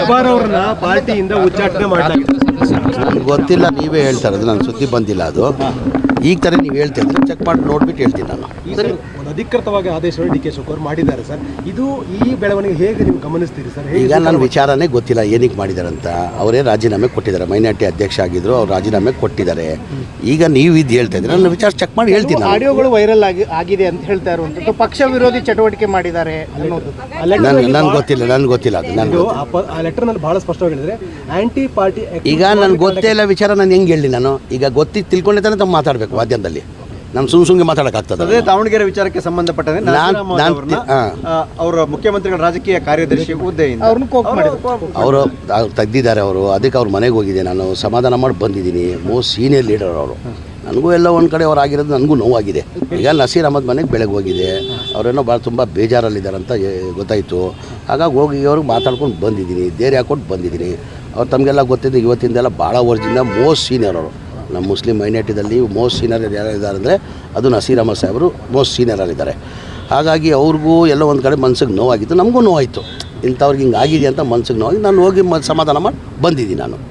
ಜಬ್ಬಾರ್ ಅವ್ರನ್ನ ಪಾರ್ಟಿಯಿಂದ ಉಚ್ಚಾಟನೆ ಮಾಡಲಾಗಿದೆ. ನನಗೆ ಗೊತ್ತಿಲ್ಲ, ನೀವೇ ಹೇಳ್ತಾ ಇರೋದು, ನನ್ನ ಸುದ್ದಿ ಬಂದಿಲ್ಲ ಅದು. ಈಗ ಥರ ನೀವು ಹೇಳ್ತಿದ್ರೆ ಚೆಕ್ ಮಾಡಿ ನೋಡ್ಬಿಟ್ಟು ಹೇಳ್ತೀನಿ ನಾನು. ಸರ್, ಒಂದು ಅಧಿಕೃತವಾಗಿ ಆದೇಶವನ್ನು ಡಿ ಕೆ ಶಿವಕುಮಾರ್ ಮಾಡಿದ್ದಾರೆ ಸರ್. ಇದು ಈ ಬೆಳವಣಿಗೆ ಹೇಗೆ ನೀವು ಗಮನಿಸ್ತೀರಿ ಸರ್? ಈಗ ನನ್ನ ವಿಚಾರನೇ ಗೊತ್ತಿಲ್ಲ ಏನಕ್ಕೆ ಮಾಡಿದ್ದಾರೆ ಅಂತ. ಅವರೇ ರಾಜೀನಾಮೆ ಕೊಟ್ಟಿದ್ದಾರೆ, ಮೈನಾರಿಟಿ ಅಧ್ಯಕ್ಷ ಆಗಿದ್ರು, ಅವ್ರು ರಾಜೀನಾಮೆ ಕೊಟ್ಟಿದ್ದಾರೆ. ಈಗ ನೀವು ಇದು ಹೇಳ್ತಾ ಇದ್ರೆ ನನ್ನ ವಿಚಾರ ಚೆಕ್ ಮಾಡಿ ಹೇಳ್ತೀನಿ. ಆಡಿಯೋಗಳು ವೈರಲ್ ಆಗಿದೆ ಅಂತ ಹೇಳ್ತಾ ಇರುವಂಥದ್ದು, ಪಕ್ಷ ವಿರೋಧಿ ಚಟುವಟಿಕೆ ಮಾಡಿದ್ದಾರೆ ಅನ್ನೋದು ನನಗೆ ಗೊತ್ತಿಲ್ಲ ಅದು. ಆ ಲೆಟರ್ನಲ್ಲಿ ಬಹಳ ಸ್ಪಷ್ಟವಾಗಿ ಹೇಳಿದ್ರೆ ಆಂಟಿ ಪಾರ್ಟಿ. ಈಗ ನನಗೆ ಗೊತ್ತೇ ಇಲ್ಲ ವಿಚಾರ, ನಾನು ಹೆಂಗೆ ಹೇಳಿ? ನಾನು ಈಗ ತಿಳ್ಕೊಂಡೆ ತಾನೇ ತಮ್ಮ ಮಾತಾಡಬೇಕು ಮಾಧ್ಯಮದಲ್ಲಿ. ನಾನು ಸುಮ್ಗೆ ಮಾತಾಡೋಕ್ಕಾಗ್ತದೆ? ಅದೇ ದಾವಣಗೆರೆ ವಿಚಾರಕ್ಕೆ ಸಂಬಂಧಪಟ್ಟಂತೆ ಅವರ ಮುಖ್ಯಮಂತ್ರಿಗಳ ರಾಜಕೀಯ ಕಾರ್ಯದರ್ಶಿ ಹುದ್ದೆಯಿಂದ ಅವರು ತೆಗ್ದಿದ್ದಾರೆ. ಅದಕ್ಕೆ ಅವ್ರ ಮನೆಗೆ ಹೋಗಿದ್ದೆ, ನಾನು ಸಮಾಧಾನ ಮಾಡಿ ಬಂದಿದ್ದೀನಿ. ಮೋಸ್ಟ್ ಸೀನಿಯರ್ ಲೀಡರ್ ಅವರು. ನನಗೂ ಎಲ್ಲ ಒಂದು ಕಡೆ ಅವ್ರು ಆಗಿರೋದು ನನಗೂ ನೋವಾಗಿದೆ. ಈಗ ನಸೀರ್ ಅಹಮದ್ ಮನೆಗೆ ಬೆಳಗ್ಗೆ ಹೋಗಿದೆ, ಅವರೇನೋ ತುಂಬ ಬೇಜಾರಲ್ಲಿದ್ದಾರೆ ಅಂತ ಗೊತ್ತಾಯಿತು. ಹಾಗಾಗಿ ಹೋಗಿ ಅವ್ರಿಗೆ ಮಾತಾಡ್ಕೊಂಡು ಬಂದಿದ್ದೀನಿ, ಧೈರ್ಯ ಹಾಕ್ಕೊಂಡು ಬಂದಿದ್ದೀನಿ. ಅವ್ರು ತಮಗೆಲ್ಲ ಗೊತ್ತಿದ್ದು ಇವತ್ತಿಂದೆಲ್ಲ ಭಾಳ ವರ್ಷದಿಂದ ಮೋಸ್ಟ್ ಸೀನಿಯರ್ ಅವರು. ನಮ್ಮ ಮುಸ್ಲಿಂ ಮೈನಾರಿಟಿದಲ್ಲಿ ಮೋಸ್ಟ್ ಸೀನಿಯರ್ ಯಾರಿದ್ದಾರೆ ಅಂದರೆ ಅದು ನಸೀರ್ ಅಹಮದ್ ಸಾಹೇಬರು ಮೋಸ್ಟ್ ಸೀನಿಯರಲ್ಲಿದ್ದಾರೆ. ಹಾಗಾಗಿ ಅವ್ರಿಗೂ ಎಲ್ಲೋ ಒಂದು ಕಡೆ ಮನ್ಸಿಗೆ ನೋವಾಗಿತ್ತು, ನಮಗೂ ನೋವಾಯಿತು. ಇಂಥವ್ರಿಗೆ ಹಿಂಗೆ ಆಗಿದೆ ಅಂತ ಮನ್ಸಿಗೆ ನೋವಾಗಿ ನಾನು ಹೋಗಿ ಸಮಾಧಾನ ಮಾಡಿ ಬಂದಿದ್ದೀನಿ ನಾನು.